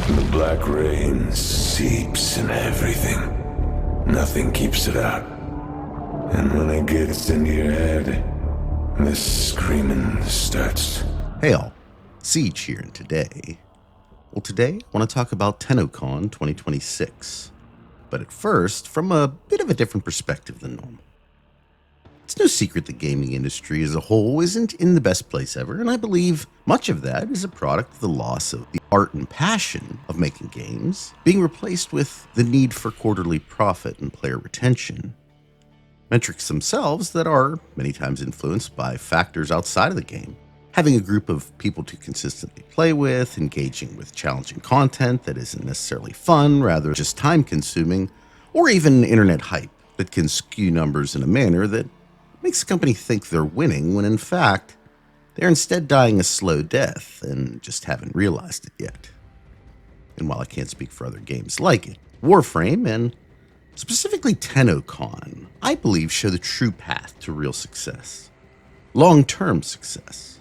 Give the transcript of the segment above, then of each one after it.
The black rain seeps in everything. Nothing keeps it out. And when it gets into your head, the screaming starts. Hey all, Siege here, and today I want to talk about Tennocon 2026. But at first, from a bit of a different perspective than normal. It's no secret the gaming industry as a whole isn't in the best place ever, and I believe much of that is a product of the loss of the art and passion of making games, being replaced with the need for quarterly profit and player retention. Metrics themselves that are many times influenced by factors outside of the game. Having a group of people to consistently play with, engaging with challenging content that isn't necessarily fun, rather just time-consuming, or even internet hype that can skew numbers in a manner that makes the company think they're winning when in fact they're instead dying a slow death and just haven't realized it yet. And while I can't speak for other games like it, Warframe and specifically Tennocon, I believe show the true path to real success. Long-term success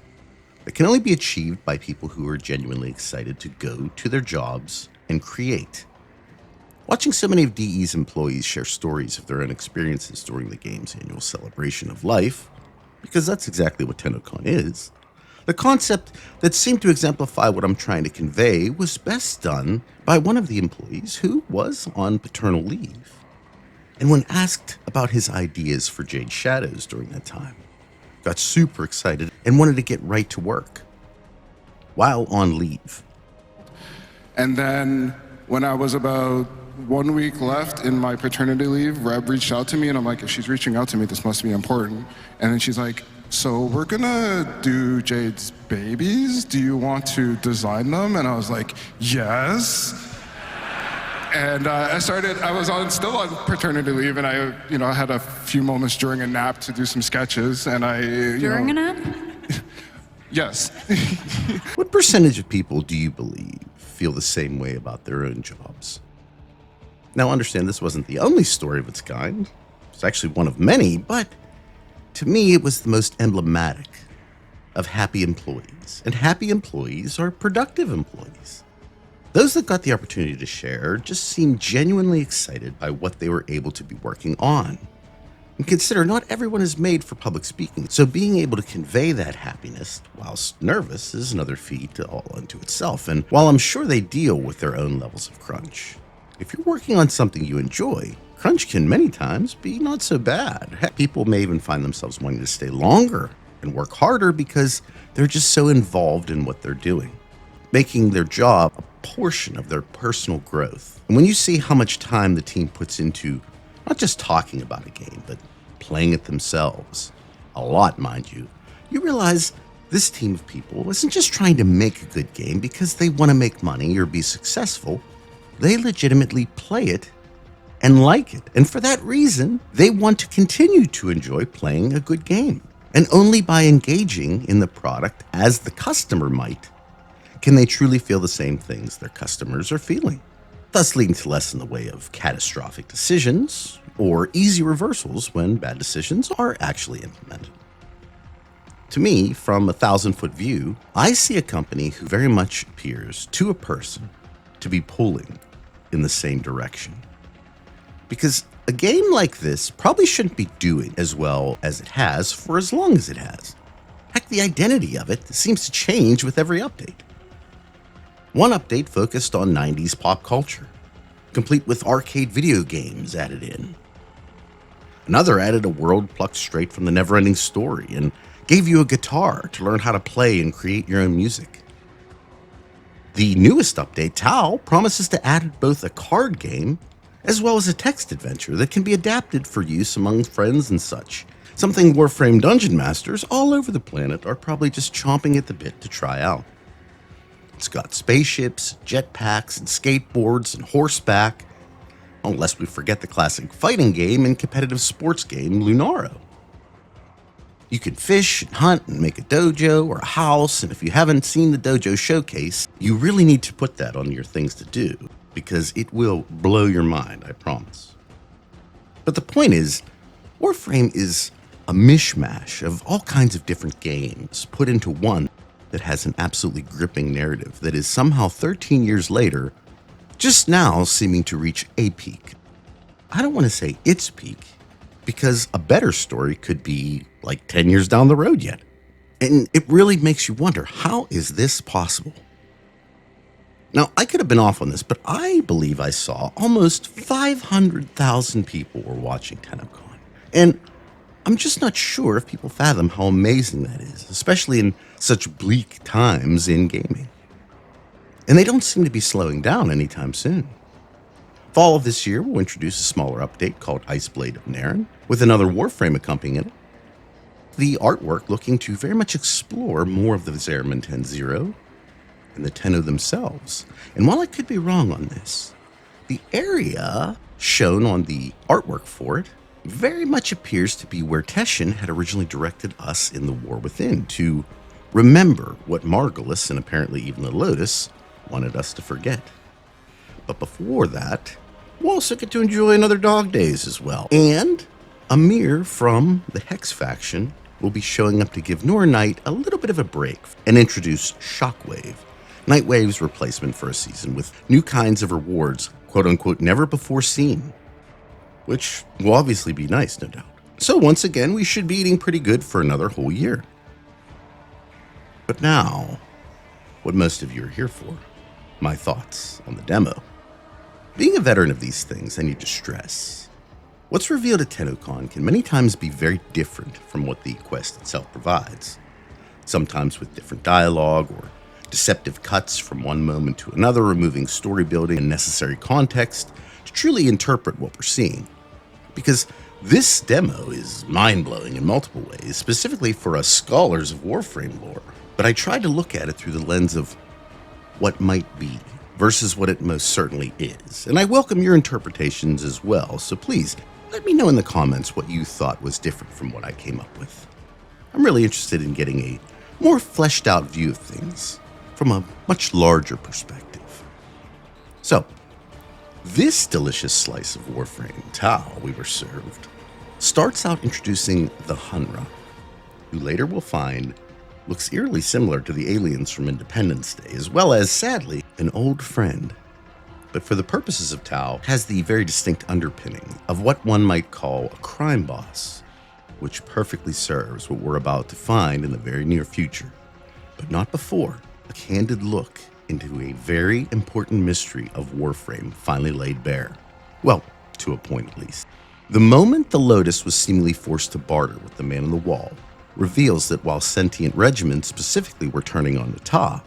that can only be achieved by people who are genuinely excited to go to their jobs and create. Watching so many of DE's employees share stories of their own experiences during the game's annual celebration of life, because that's exactly what Tennocon is, the concept that seemed to exemplify what I'm trying to convey was best done by one of the employees who was on paternal leave. And when asked about his ideas for Jade Shadows during that time, got super excited and wanted to get right to work while on leave. And then when I was about 1 week left in my paternity leave, Reb reached out to me and I'm like, if she's reaching out to me, this must be important. And then she's like, so we're gonna do Jade's babies. Do you want to design them? And I was like, yes. And I was still on paternity leave, and I had a few moments during a nap to do some sketches, and During a nap? Yes. What percentage of people do you believe feel the same way about their own jobs? Now understand this wasn't the only story of its kind. It's actually one of many, but to me it was the most emblematic of happy employees. And happy employees are productive employees. Those that got the opportunity to share just seemed genuinely excited by what they were able to be working on. And consider not everyone is made for public speaking, so being able to convey that happiness whilst nervous is another feat all unto itself. And while I'm sure they deal with their own levels of crunch, if you're working on something you enjoy, crunch can many times be not so bad. Heck, people may even find themselves wanting to stay longer and work harder because they're just so involved in what they're doing, making their job a portion of their personal growth. And when you see how much time the team puts into not just talking about a game, but playing it themselves, a lot, mind you, you realize this team of people isn't just trying to make a good game because they want to make money or be successful. They legitimately play it and like it. And for that reason, they want to continue to enjoy playing a good game. And only by engaging in the product as the customer might, can they truly feel the same things their customers are feeling, thus leading to less in the way of catastrophic decisions or easy reversals when bad decisions are actually implemented. To me, from a 1,000-foot view, I see a company who very much appears to a person to be pulling in the same direction. Because a game like this probably shouldn't be doing as well as it has for as long as it has. Heck, the identity of it seems to change with every update. One update focused on 90s pop culture, complete with arcade video games added in. Another added a world plucked straight from the never-ending story and gave you a guitar to learn how to play and create your own music. The newest update, Tau, promises to add both a card game as well as a text adventure that can be adapted for use among friends and such, something Warframe dungeon masters all over the planet are probably just chomping at the bit to try out. It's got spaceships, jetpacks, and skateboards, and horseback, unless we forget the classic fighting game and competitive sports game, Lunaro. You can fish and hunt and make a dojo or a house, and if you haven't seen the dojo showcase, you really need to put that on your things to do, because it will blow your mind, I promise. But the point is, Warframe is a mishmash of all kinds of different games put into one that has an absolutely gripping narrative that is somehow 13 years later, just now seeming to reach a peak. I don't want to say its peak, because a better story could be like 10 years down the road yet. And it really makes you wonder, how is this possible? Now, I could have been off on this, but I believe I saw almost 500,000 people were watching Tennocon. And I'm just not sure if people fathom how amazing that is, especially in such bleak times in gaming. And they don't seem to be slowing down anytime soon. Fall of this year, we'll introduce a smaller update called Iceblade of Naren, with another Warframe accompanying it. The artwork looking to very much explore more of the Zariman 10-0 and the Tenno themselves. And while I could be wrong on this, the area shown on the artwork for it very much appears to be where Teshin had originally directed us in the War Within, to remember what Margulis, and apparently even the Lotus, wanted us to forget. But before that, we'll also get to enjoy another Dog Days as well. And Amir from the Hex faction will be showing up to give Nora Knight a little bit of a break and introduce Shockwave, Nightwave's replacement for a season, with new kinds of rewards, quote-unquote, never before seen, which will obviously be nice, no doubt. So once again, we should be eating pretty good for another whole year. But now, what most of you are here for, my thoughts on the demo. Being a veteran of these things, I need to stress, what's revealed at Tennocon can many times be very different from what the quest itself provides, sometimes with different dialogue or deceptive cuts from one moment to another, removing story building and necessary context to truly interpret what we're seeing. Because this demo is mind-blowing in multiple ways, specifically for us scholars of Warframe lore, but I tried to look at it through the lens of what might be versus what it most certainly is. And I welcome your interpretations as well, so please let me know in the comments what you thought was different from what I came up with. I'm really interested in getting a more fleshed out view of things from a much larger perspective. So, this delicious slice of Warframe Tau we were served starts out introducing the Hunra, who later we'll find looks eerily similar to the aliens from Independence Day, as well as, sadly, an old friend. But for the purposes of Tau, has the very distinct underpinning of what one might call a crime boss, which perfectly serves what we're about to find in the very near future, but not before a candid look into a very important mystery of Warframe finally laid bare. Well, to a point at least. The moment the Lotus was seemingly forced to barter with the Man in the Wall reveals that while sentient regiments specifically were turning on the Ta,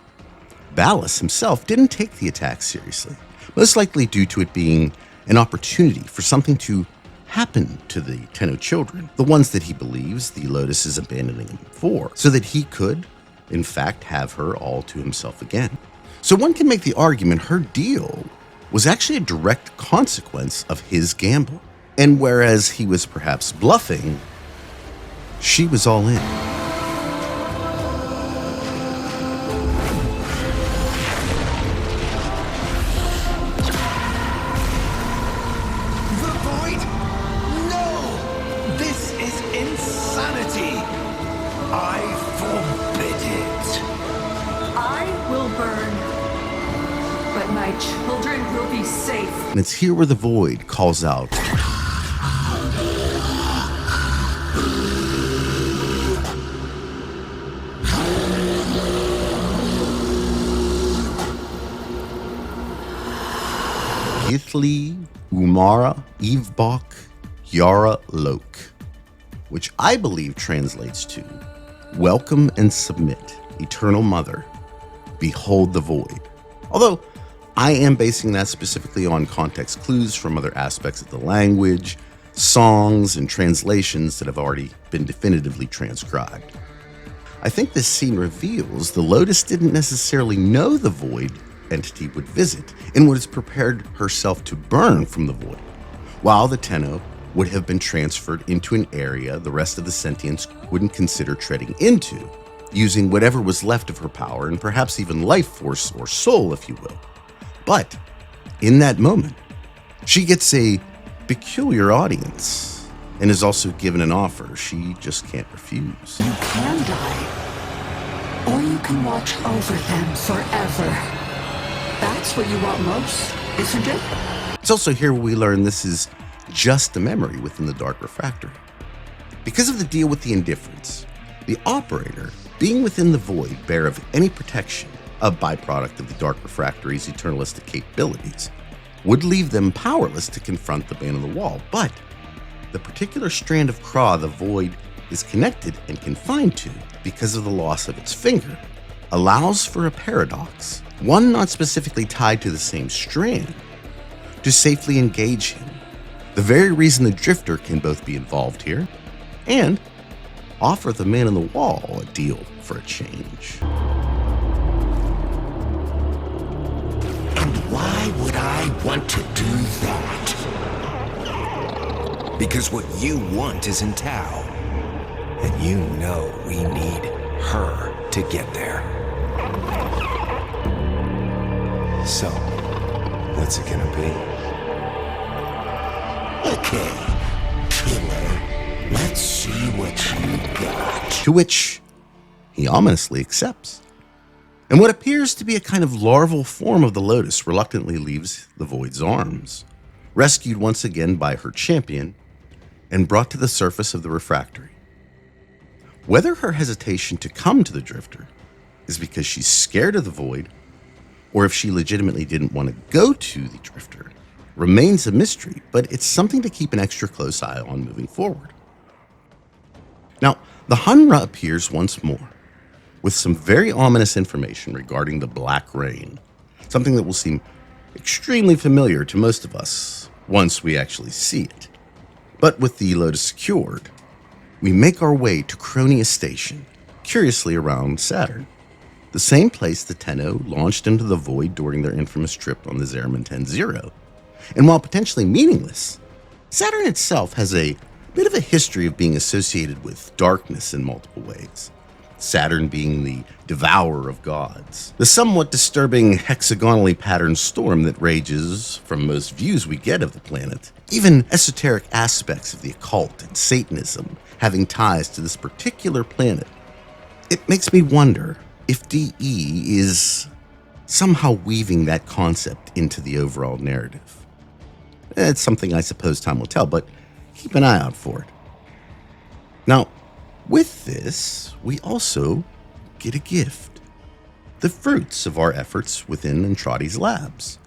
Ballas himself didn't take the attack seriously, most likely due to it being an opportunity for something to happen to the Tenno children, the ones that he believes the Lotus is abandoning him for, so that he could, in fact, have her all to himself again. So one can make the argument her deal was actually a direct consequence of his gamble. And whereas he was perhaps bluffing, she was all in. The void? No! This is insanity! I forbid it. I will burn, but my children will be safe. And it's here where the Void calls out, Ithli, Umara, Evebok, Yara Lok, which I believe translates to, welcome and submit, Eternal Mother, behold the Void. Although, I am basing that specifically on context clues from other aspects of the language, songs, and translations that have already been definitively transcribed. I think this scene reveals the Lotus didn't necessarily know the Void entity would visit and was prepared herself to burn from the Void, while the Tenno would have been transferred into an area the rest of the sentients wouldn't consider treading into, using whatever was left of her power and perhaps even life force or soul, if you will. But in that moment, she gets a peculiar audience, and is also given an offer she just can't refuse. You can die, or you can watch over them forever. That's what you want most, isn't it? It's also here where we learn this is just a memory within the Dark Refractory. Because of the deal with the indifference, the operator, being within the void bare of any protection, a byproduct of the Dark Refractory's eternalistic capabilities, would leave them powerless to confront the Man on the Wall. But the particular strand of Craw the void is connected and confined to, because of the loss of its finger, allows for a paradox, one not specifically tied to the same strand, to safely engage him. The very reason the Drifter can both be involved here and offer the Man on the Wall a deal for a change. And why would I want to do that? Because what you want is in Tau. And you know we need her to get there. So, what's it gonna be? Okay, killer. Let's see what you got. To which he ominously accepts. And what appears to be a kind of larval form of the Lotus reluctantly leaves the Void's arms, rescued once again by her champion, and brought to the surface of the refractory. Whether her hesitation to come to the Drifter is because she's scared of the Void, or if she legitimately didn't want to go to the Drifter, remains a mystery, but it's something to keep an extra close eye on moving forward. Now, the Hunra appears once more, with some very ominous information regarding the Black Rain, something that will seem extremely familiar to most of us once we actually see it. But with the Lotus secured, we make our way to Cronia Station, curiously around Saturn, the same place the Tenno launched into the void during their infamous trip on the Zeraman 10-0. And while potentially meaningless, Saturn itself has a bit of a history of being associated with darkness in multiple ways. Saturn being the devourer of gods, the somewhat disturbing hexagonally patterned storm that rages from most views we get of the planet, even esoteric aspects of the occult and Satanism having ties to this particular planet. It makes me wonder if DE is somehow weaving that concept into the overall narrative. It's something I suppose time will tell, but keep an eye out for it. Now, with this, we also get a gift. The fruits of our efforts within Entradi's labs.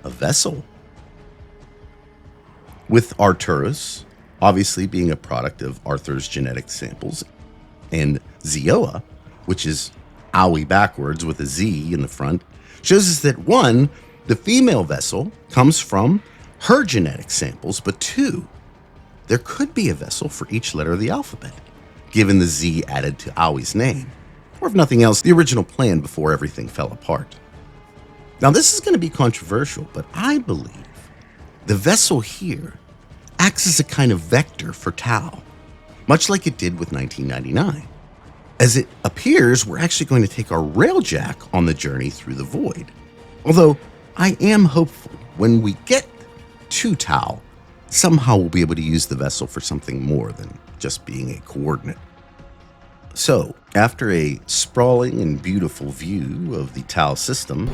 A vessel. With Arturus, obviously being a product of Arthur's genetic samples, and Zioa, which is Owie backwards with a Z in the front, shows us that one, the female vessel comes from her genetic samples, but two, there could be a vessel for each letter of the alphabet, given the Z added to Owie's name, or if nothing else, the original plan before everything fell apart. Now this is going to be controversial, but I believe the vessel here acts as a kind of vector for Tau, much like it did with 1999. As it appears, we're actually going to take our railjack on the journey through the void. Although I am hopeful when we get to Tau, somehow we'll be able to use the vessel for something more than just being a coordinate. So, after a sprawling and beautiful view of the Tau system,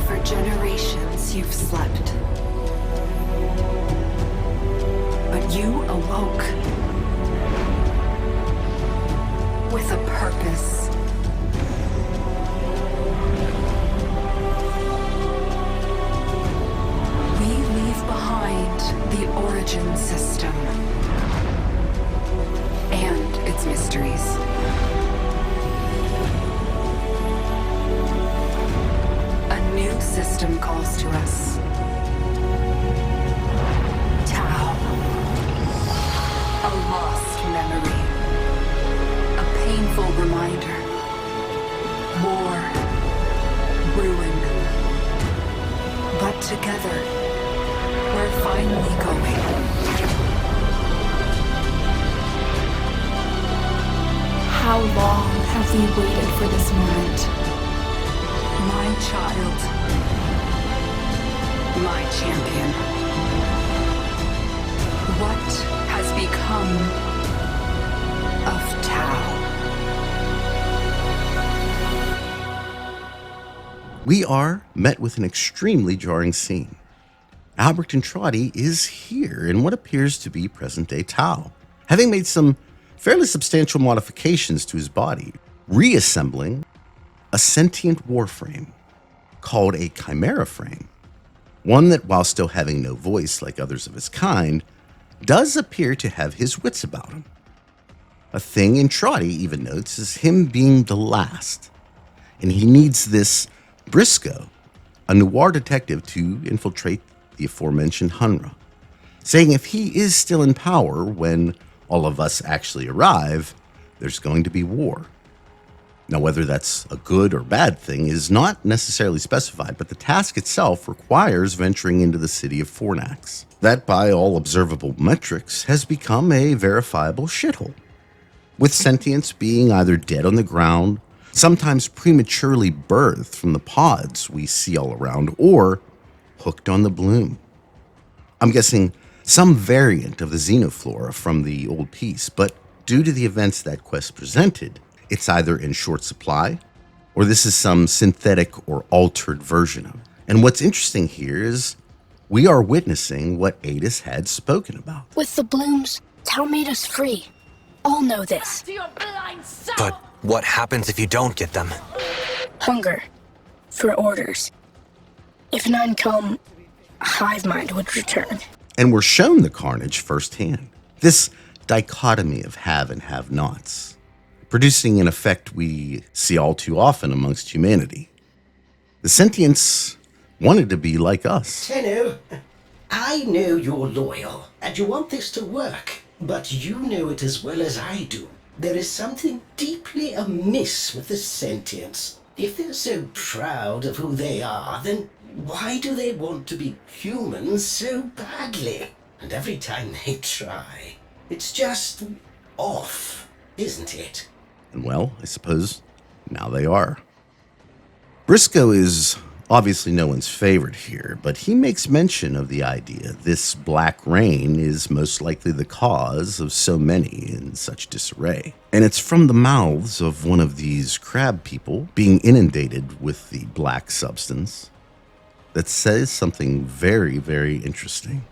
For generations you've slept. But you awoke. With a purpose. The origin system and its mysteries. A new system calls to us. Tau. A lost memory. A painful reminder. War. Ruin. But together, we're finally going. How long have we waited for this moment? My child. My champion. What has become of Tau? We are met with an extremely jarring scene. Albert Entrati is here in what appears to be present-day Tau, having made some fairly substantial modifications to his body, reassembling a sentient warframe called a chimera frame, one that, while still having no voice like others of its kind, does appear to have his wits about him. A thing Entrati even notes is him being the last, and he needs this Briscoe, a noir detective, to infiltrate the aforementioned Hunra, saying if he is still in power when all of us actually arrive, there's going to be war. Now, whether that's a good or bad thing is not necessarily specified, but the task itself requires venturing into the city of Fornax, that by all observable metrics has become a verifiable shithole, with sentience being either dead on the ground, sometimes prematurely birthed from the pods we see all around, or hooked on the bloom. I'm guessing some variant of the xenoflora from the old piece, but due to the events that quest presented, it's either in short supply, or this is some synthetic or altered version of it. And what's interesting here is we are witnessing what Adis had spoken about. With the blooms, Tau made us free. All know this. But what happens if you don't get them? Hunger. For orders. If none come, hive mind would return. And we're shown the carnage firsthand. This dichotomy of have and have-nots, producing an effect we see all too often amongst humanity. The sentients wanted to be like us. Tenno, I know you're loyal and you want this to work, but you know it as well as I do. There is something deeply amiss with the sentients. If they're so proud of who they are, then why do they want to be humans so badly? And every time they try, it's just off, isn't it? And well, I suppose now they are. Briscoe is obviously no one's favorite here, but he makes mention of the idea this black rain is most likely the cause of so many in such disarray. And it's from the mouths of one of these crab people being inundated with the black substance that says something very, very interesting.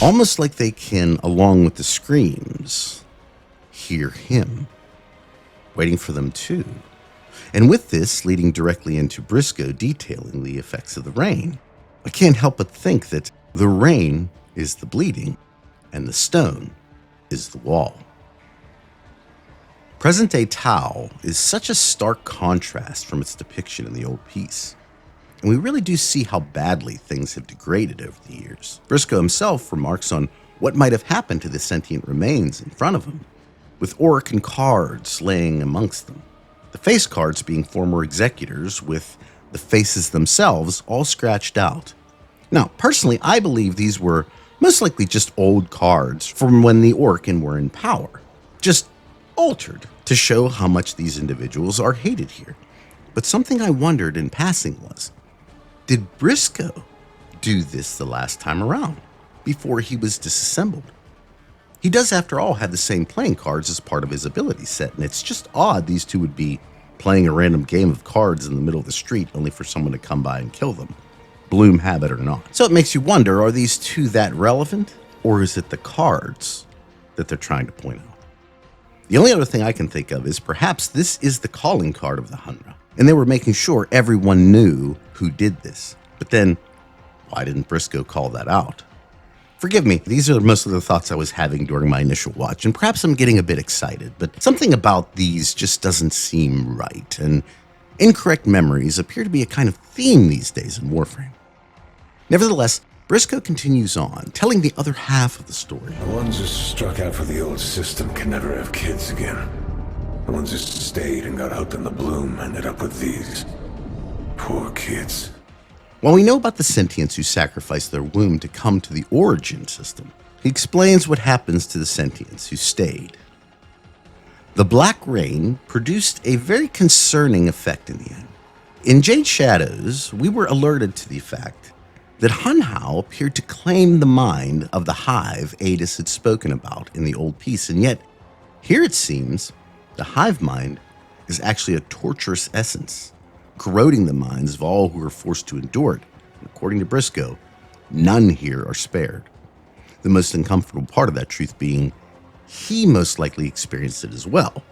Almost like they can, along with the screams, hear him, waiting for them too. And with this leading directly into Briscoe detailing the effects of the rain, I can't help but think that the rain is the bleeding and the stone is the wall. Present-day Tau is such a stark contrast from its depiction in the old piece. And we really do see how badly things have degraded over the years. Briscoe himself remarks on what might have happened to the sentient remains in front of him, with Orican cards laying amongst them. The face cards being former executors with the faces themselves all scratched out. Now, personally, I believe these were most likely just old cards from when the Orcan were in power, just altered to show how much these individuals are hated here. But something I wondered in passing was, did Briscoe do this the last time around, before he was disassembled? He does, after all, have the same playing cards as part of his ability set, and it's just odd these two would be playing a random game of cards in the middle of the street only for someone to come by and kill them, bloom habit or not. So it makes you wonder, are these two that relevant, or is it the cards that they're trying to point out? The only other thing I can think of is perhaps this is the calling card of the Hunra, and they were making sure everyone knew who did this. But then, why didn't Briscoe call that out? Forgive me, these are most of the thoughts I was having during my initial watch, and perhaps I'm getting a bit excited, but something about these just doesn't seem right, and incorrect memories appear to be a kind of theme these days in Warframe. Nevertheless, Briscoe continues on, telling the other half of the story. The ones who struck out for the old system can never have kids again. The ones who stayed and got hooked on the bloom ended up with these. Poor kids. While we know about the sentients who sacrificed their womb to come to the origin system, he explains what happens to the sentients who stayed. The black rain produced a very concerning effect in the end. In Jade Shadows, we were alerted to the fact that Hunra appeared to claim the mind of the hive Adis had spoken about in the old piece, and yet here it seems the hive mind is actually a torturous essence, corroding the minds of all who are forced to endure it. And according to Briscoe, none here are spared. The most uncomfortable part of that truth being he most likely experienced it as well,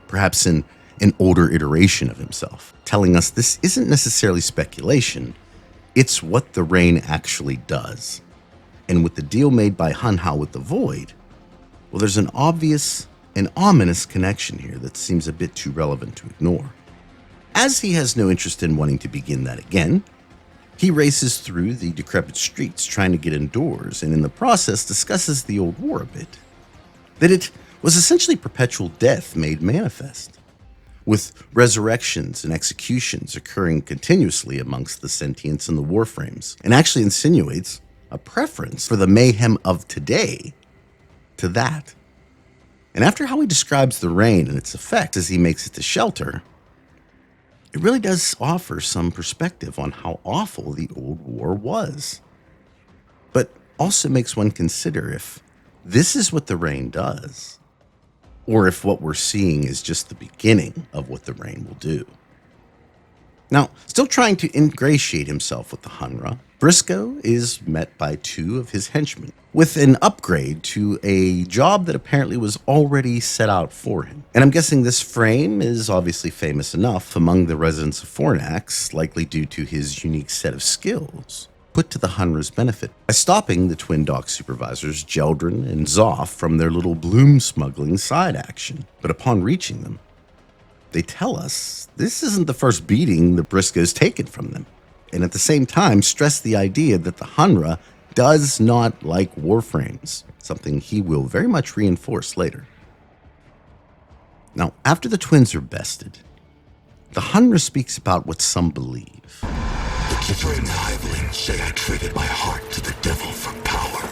perhaps in an older iteration of himself, telling us this isn't necessarily speculation, it's what the rain actually does. And with the deal made by Hunra with the Void, well, there's an obvious and ominous connection here that seems a bit too relevant to ignore. As he has no interest in wanting to begin that again, he races through the decrepit streets trying to get indoors, and in the process discusses the old war a bit. That it was essentially perpetual death made manifest, with resurrections and executions occurring continuously amongst the sentients and the Warframes, and actually insinuates a preference for the mayhem of today to that. And after how he describes the rain and its effect as he makes it to shelter, it really does offer some perspective on how awful the old war was. But also makes one consider if this is what the rain does, or if what we're seeing is just the beginning of what the rain will do. Now, still trying to ingratiate himself with the Hunra, Briscoe is met by two of his henchmen with an upgrade to a job that apparently was already set out for him. And I'm guessing this frame is obviously famous enough among the residents of Fornax, likely due to his unique set of skills, put to the Hunra's benefit by stopping the twin dock supervisors Jeldrin and Zoff from their little bloom smuggling side action. But upon reaching them, they tell us this isn't the first beating that Briscoe's taken from them, and at the same time stress the idea that the Hunra does not like Warframes, something he will very much reinforce later. Now, after the twins are bested, the Hunra speaks about what some believe. The differing hivelings say I traded my heart to the devil for power.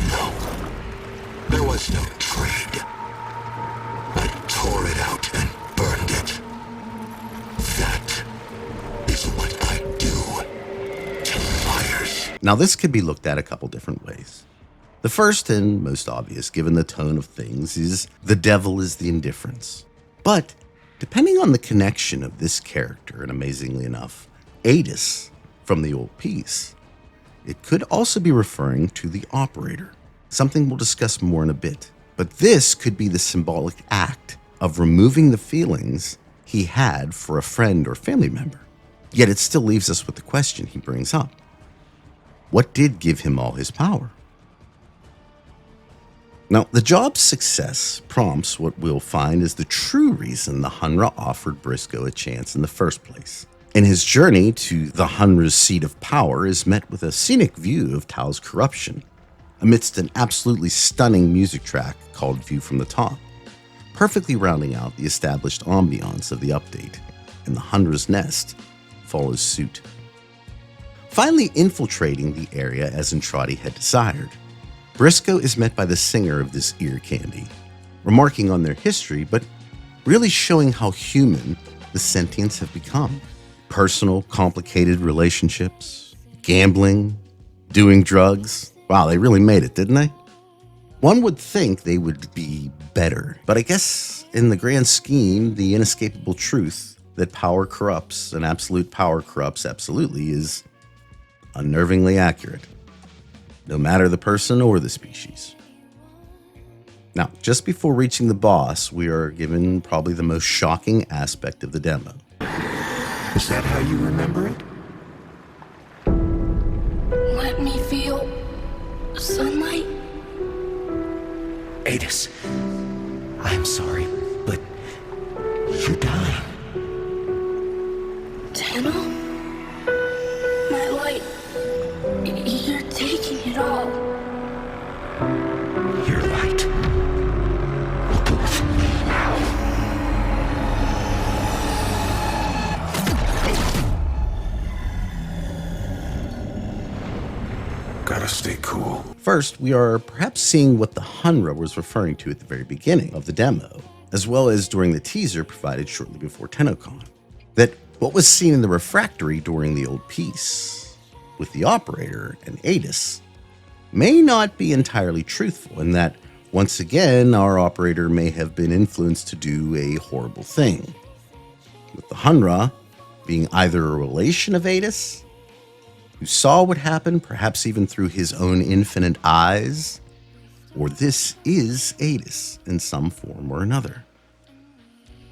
No, there was no trade. I tore it out and burned it. That is what I do to liars. Now, this could be looked at a couple different ways. The first and most obvious, given the tone of things, is the devil is the indifference. But depending on the connection of this character, and amazingly enough, Adis from the old piece, it could also be referring to the operator, something we'll discuss more in a bit. But this could be the symbolic act of removing the feelings he had for a friend or family member. Yet it still leaves us with the question he brings up. What did give him all his power? Now, the job's success prompts what we'll find is the true reason the Hunra offered Briscoe a chance in the first place. And his journey to the Hunra's seat of power is met with a scenic view of Tau's corruption, amidst an absolutely stunning music track called View from the Top, perfectly rounding out the established ambiance of the update, and the Hunra's nest follows suit. Finally infiltrating the area as Entrati had desired, Briscoe is met by the singer of this ear candy, remarking on their history, but really showing how human the sentients have become. Personal, complicated relationships, gambling, doing drugs. Wow, they really made it, didn't they? One would think they would be better, but I guess in the grand scheme, the inescapable truth that power corrupts and absolute power corrupts absolutely is unnervingly accurate, no matter the person or the species. Now, just before reaching the boss, we are given probably the most shocking aspect of the demo. Is that how you remember it? Let me feel sunlight. Adis, I'm sorry, but you're dying. Tenno? My light. You're taking it all. Your light will go with me now. Gotta stay cool. First, we are perhaps seeing what the Hunra was referring to at the very beginning of the demo, as well as during the teaser provided shortly before Tennocon. That what was seen in the refractory during the old piece with the operator and Adis may not be entirely truthful, and that once again our operator may have been influenced to do a horrible thing, with the Hunra being either a relation of Adis, who saw what happened, perhaps even through his own infinite eyes, or this is Adis in some form or another.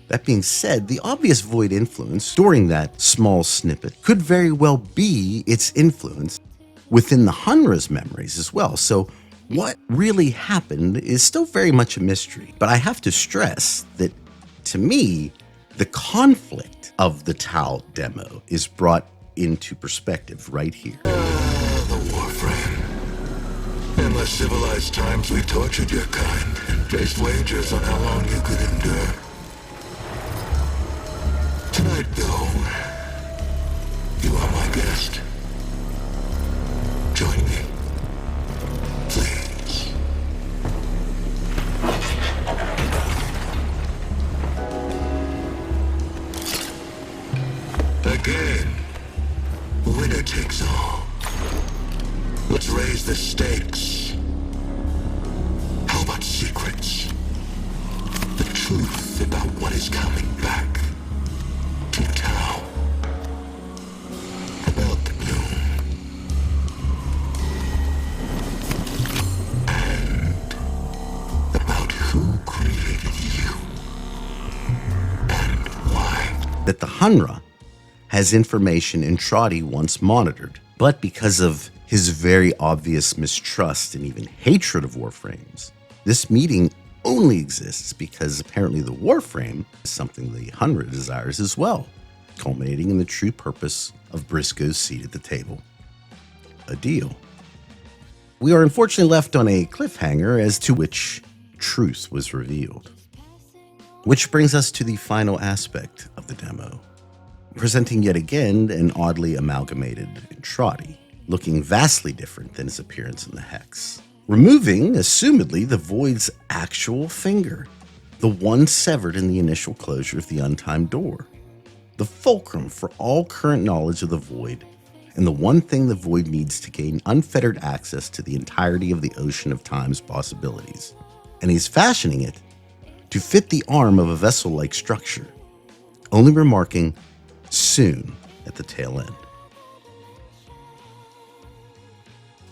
That being said, the obvious void influence during that small snippet could very well be its influence within the Hunra's memories as well. So what really happened is still very much a mystery. But I have to stress that, to me, the conflict of the Tau demo is brought into perspective right here. The Warframe. In less civilized times, we tortured your kind and placed wagers on how long you could endure. Tonight, though, you are my guest. Join me, please. Again, winner takes all. Let's raise the stakes. How about secrets? The truth about what is coming back to Tau. About the bloom. And about who created you. And why. That the Hunra has information Entrati once monitored, but because of his very obvious mistrust and even hatred of Warframes, this meeting only exists because apparently the Warframe is something the Hunra desires as well, culminating in the true purpose of Briscoe's seat at the table. A deal. We are unfortunately left on a cliffhanger as to which truth was revealed. Which brings us to the final aspect of the demo, presenting yet again an oddly amalgamated Entrati, looking vastly different than his appearance in the Hex. Removing, assumedly, the Void's actual finger, the one severed in the initial closure of the untimed door, the fulcrum for all current knowledge of the Void, and the one thing the Void needs to gain unfettered access to the entirety of the ocean of time's possibilities. And he's fashioning it to fit the arm of a vessel-like structure, only remarking, soon at the tail end.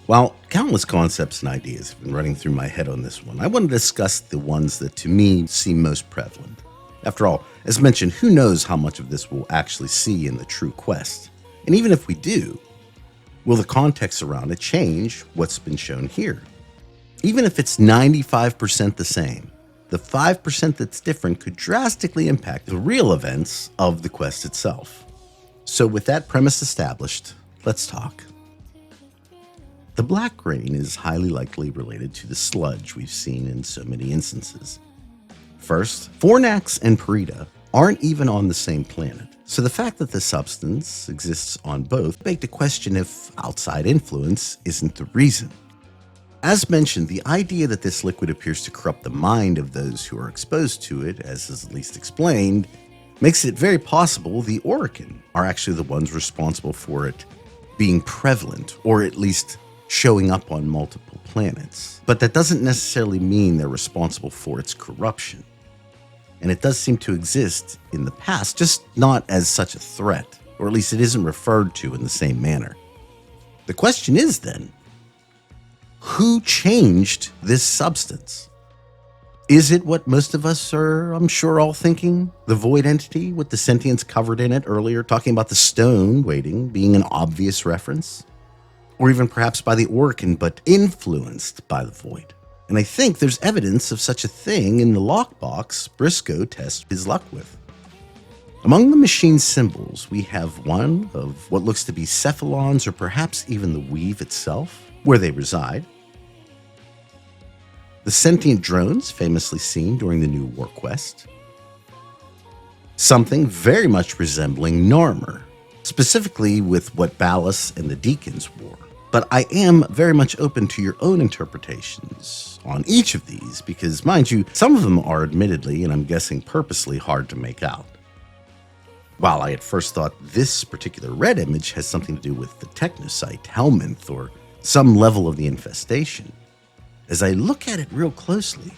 While countless concepts and ideas have been running through my head on this one, I want to discuss the ones that to me seem most prevalent. After all, as mentioned, who knows how much of this we'll actually see in the true quest? And even if we do, will the context around it change what's been shown here? Even if it's 95% the same, the 5% that's different could drastically impact the real events of the quest itself. So with that premise established, let's talk. The black rain is highly likely related to the sludge we've seen in so many instances. First, Fornax and Perita aren't even on the same planet, so the fact that the substance exists on both begs the question if outside influence isn't the reason. As mentioned, the idea that this liquid appears to corrupt the mind of those who are exposed to it, as is at least explained, makes it very possible the Orokin are actually the ones responsible for it being prevalent, or at least showing up on multiple planets. But that doesn't necessarily mean they're responsible for its corruption. And it does seem to exist in the past, just not as such a threat, or at least it isn't referred to in the same manner. The question is then, who changed this substance? Is it what most of us are, I'm sure, all thinking? The void entity with the sentience covered in it earlier, talking about the stone waiting being an obvious reference? Or even perhaps by the Orokin, but influenced by the void. And I think there's evidence of such a thing in the lockbox Briscoe tests his luck with. Among the machine symbols, we have one of what looks to be cephalons, or perhaps even the weave itself, where they reside. The sentient drones famously seen during the new war quest. Something very much resembling Narmer, specifically with what Ballas and the Deacons wore. But I am very much open to your own interpretations on each of these because, mind you, some of them are admittedly, and I'm guessing purposely, hard to make out. While I at first thought this particular red image has something to do with the technocyte, Helminth, or some level of the infestation, as I look at it real closely,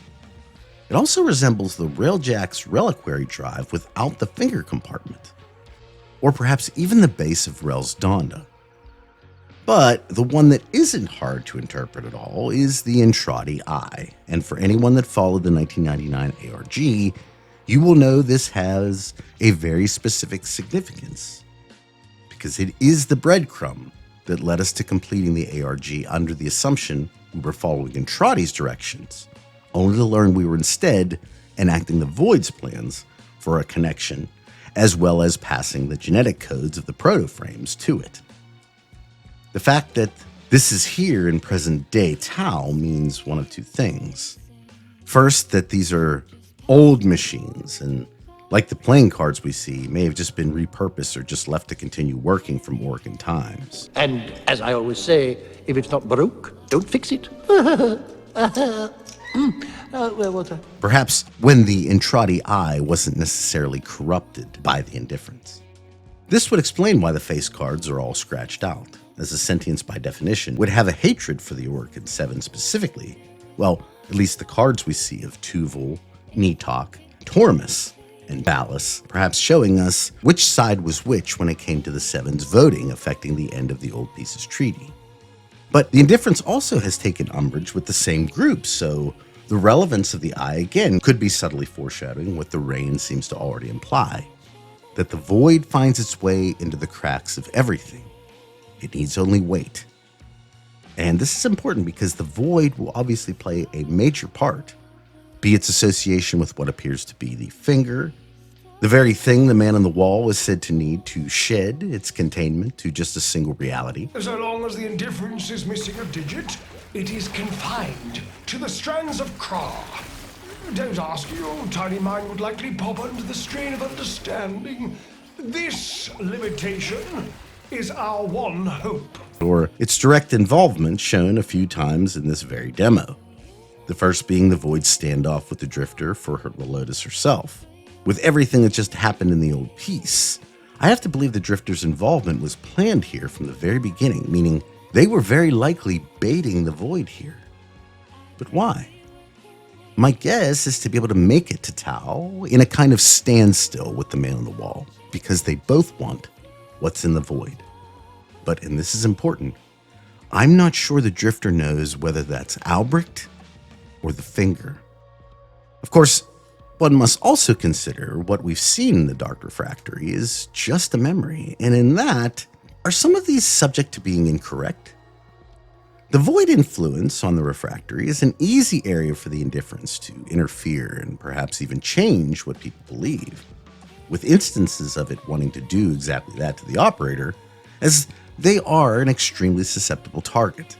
it also resembles the Railjack's reliquary drive without the finger compartment, or perhaps even the base of Rel's Donda. But the one that isn't hard to interpret at all is the Entrati Eye, and for anyone that followed the 1999 ARG, you will know this has a very specific significance, because it is the breadcrumb that led us to completing the ARG under the assumption we were following Entrati's directions, only to learn we were instead enacting the Void's plans for a connection, as well as passing the genetic codes of the proto-frames to it. The fact that this is here in present-day Tau means one of two things. First, that these are old machines, and like the playing cards we see, may have just been repurposed or just left to continue working from Oregon times. And as I always say, if it's not broke, don't fix it. Perhaps when the Entrati Eye wasn't necessarily corrupted by the indifference. This would explain why the face cards are all scratched out, as the sentience by definition would have a hatred for the Oregon 7 specifically. Well, at least the cards we see of Tuval, Nitok, Tormus, and Ballas, perhaps showing us which side was which when it came to the Seven's voting affecting the end of the Old Pieces Treaty. But the indifference also has taken umbrage with the same group, so the relevance of the Eye again could be subtly foreshadowing what the Rain seems to already imply, that the Void finds its way into the cracks of everything. It needs only wait. And this is important because the Void will obviously play a major part, be its association with what appears to be the finger, the very thing the man on the wall was said to need to shed its containment to just a single reality. So long as the indifference is missing a digit, it is confined to the strands of Kra. Don't ask, your tiny mind would likely pop under the strain of understanding. This limitation is our one hope. Or its direct involvement shown a few times in this very demo. The first being the Void's standoff with the Drifter for the Lotus herself. With everything that just happened in the old piece, I have to believe the Drifter's involvement was planned here from the very beginning, meaning they were very likely baiting the Void here. But why? My guess is to be able to make it to Tau in a kind of standstill with the man on the wall, because they both want what's in the Void. But, and this is important, I'm not sure the Drifter knows whether that's Albrecht or the finger. Of course, one must also consider what we've seen in the Dark Refractory is just a memory, and in that, are some of these subject to being incorrect? The Void influence on the Refractory is an easy area for the indifference to interfere and perhaps even change what people believe, with instances of it wanting to do exactly that to the operator, as they are an extremely susceptible target.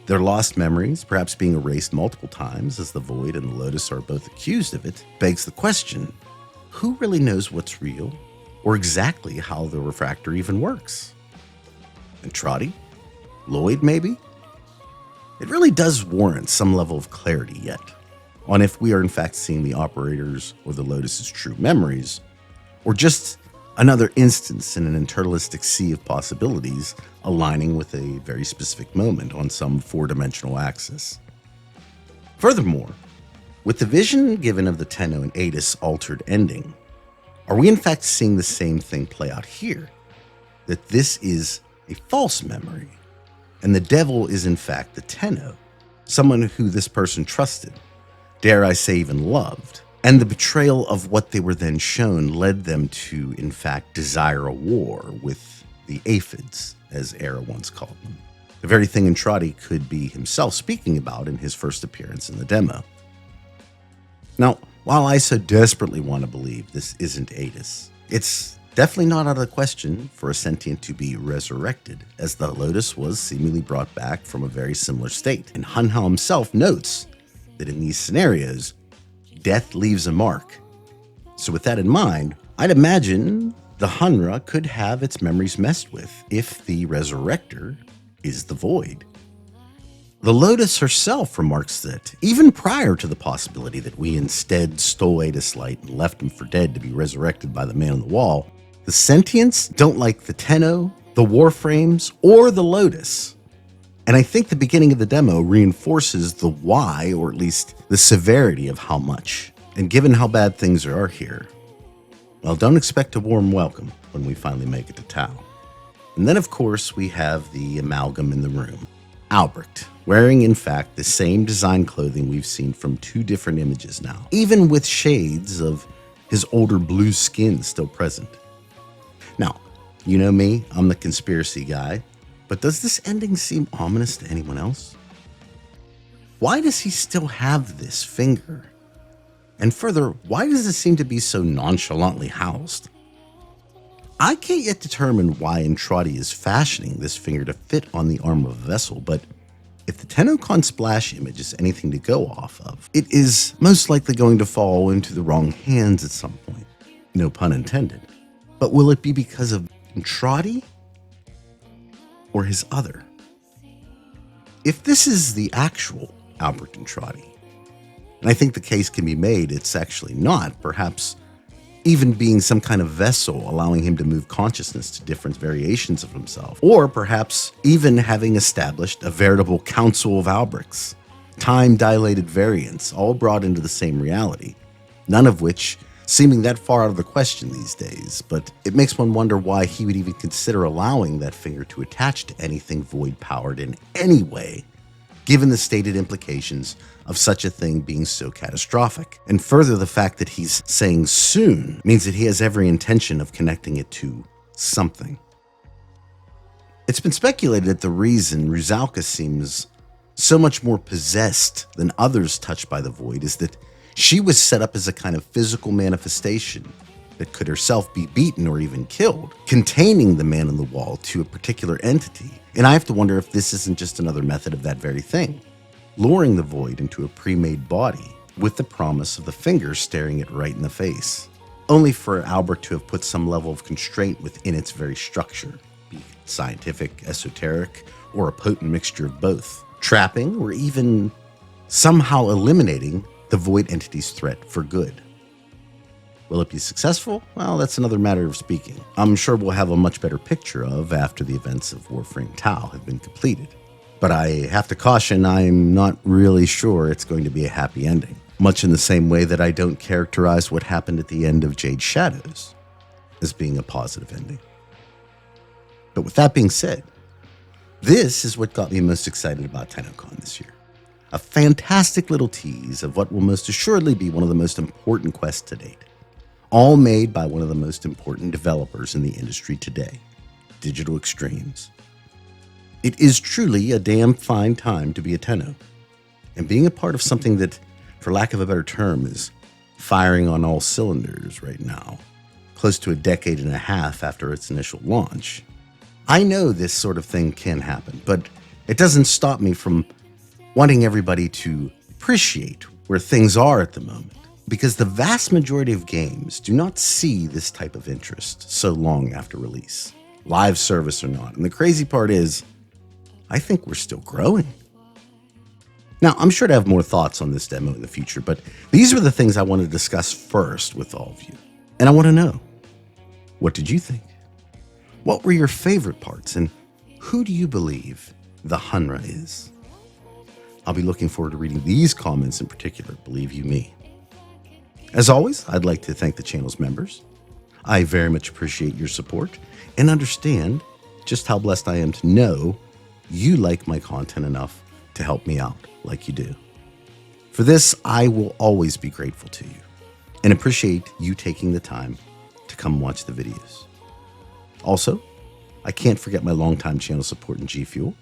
Their lost memories, perhaps being erased multiple times as the Void and the Lotus are both accused of it, begs the question, who really knows what's real, or exactly how the Refractor even works? Entrati? Lloyd, maybe? It really does warrant some level of clarity yet, on if we are in fact seeing the Operator's or the Lotus's true memories, or just another instance in an internalistic sea of possibilities aligning with a very specific moment on some four-dimensional axis. Furthermore, with the vision given of the Tenno and Adis altered ending, are we in fact seeing the same thing play out here? That this is a false memory, and the devil is in fact the Tenno, someone who this person trusted, dare I say even loved, and the betrayal of what they were then shown led them to, in fact, desire a war with the aphids, as Era once called them. The very thing Entrati could be himself speaking about in his first appearance in the demo. Now, while I so desperately want to believe this isn't Adis, it's definitely not out of the question for a sentient to be resurrected, as the Lotus was seemingly brought back from a very similar state. And Hunra himself notes that in these scenarios, death leaves a mark. So with that in mind, I'd imagine the Hunra could have its memories messed with if the Resurrector is the void. The Lotus herself remarks that, even prior to the possibility that we instead stole Adis Light and left him for dead to be resurrected by the man on the wall, the sentients don't like the Tenno, the Warframes, or the Lotus. And I think the beginning of the demo reinforces the why, or at least the severity of how much. And given how bad things are here, well, don't expect a warm welcome when we finally make it to Tau. And then, of course, we have the Amalgam in the room. Albrecht, wearing in fact the same design clothing we've seen from 2 different images now, even with shades of his older blue skin still present. Now, you know me, I'm the conspiracy guy, but does this ending seem ominous to anyone else? Why does he still have this finger? And further, why does it seem to be so nonchalantly housed? I can't yet determine why Entrati is fashioning this finger to fit on the arm of a vessel, but if the Tennocon splash image is anything to go off of, it is most likely going to fall into the wrong hands at some point. No pun intended. But will it be because of Entrati or his other? If this is the actual Albrecht Entrati, and I think the case can be made it's actually not, perhaps even being some kind of vessel allowing him to move consciousness to different variations of himself, or perhaps even having established a veritable council of Albrechts, time-dilated variants, all brought into the same reality, none of which seeming that far out of the question these days, but it makes one wonder why he would even consider allowing that finger to attach to anything void-powered in any way, given the stated implications of such a thing being so catastrophic. And further, the fact that he's saying soon means that he has every intention of connecting it to something. It's been speculated that the reason Rusalka seems so much more possessed than others touched by the void is that she was set up as a kind of physical manifestation that could herself be beaten or even killed, containing the man on the wall to a particular entity. And I have to wonder if this isn't just another method of that very thing, luring the void into a pre-made body with the promise of the finger staring it right in the face, only for Albert to have put some level of constraint within its very structure, be it scientific, esoteric, or a potent mixture of both, trapping or even somehow eliminating the void entity's threat for good. Will it be successful? Well, that's another matter of speaking. I'm sure we'll have a much better picture of after the events of Warframe Tau have been completed. But I have to caution, I'm not really sure it's going to be a happy ending, much in the same way that I don't characterize what happened at the end of Jade Shadows as being a positive ending. But with that being said, this is what got me most excited about Tennocon this year. A fantastic little tease of what will most assuredly be one of the most important quests to date, all made by one of the most important developers in the industry today, Digital Extremes. It is truly a damn fine time to be a Tenno, and being a part of something that, for lack of a better term, is firing on all cylinders right now, close to a decade and a half after its initial launch. I know this sort of thing can happen, but it doesn't stop me from wanting everybody to appreciate where things are at the moment, because the vast majority of games do not see this type of interest so long after release, live service or not. And the crazy part is, I think we're still growing. Now, I'm sure to have more thoughts on this demo in the future, but these were the things I wanted to discuss first with all of you. And I want to know, what did you think? What were your favorite parts, and who do you believe the Hunra is? I'll be looking forward to reading these comments in particular, believe you me. As always, I'd like to thank the channel's members. I very much appreciate your support and understand just how blessed I am to know you like my content enough to help me out like you do. For this, I will always be grateful to you and appreciate you taking the time to come watch the videos. Also, I can't forget my longtime channel support in G Fuel,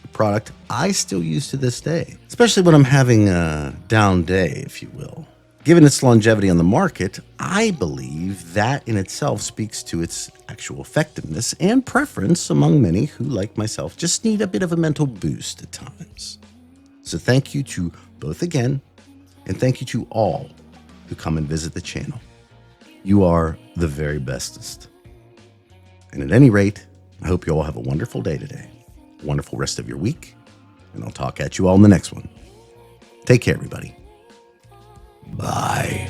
a product I still use to this day, especially when I'm having a down day, if you will. Given its longevity on the market, I believe that in itself speaks to its actual effectiveness and preference among many who, like myself, just need a bit of a mental boost at times. So thank you to both again, and thank you to all who come and visit the channel. You are the very bestest. And at any rate, I hope you all have a wonderful day today. wonderful rest of your week, and I'll talk at you all in the next one. Take care, everybody. Bye.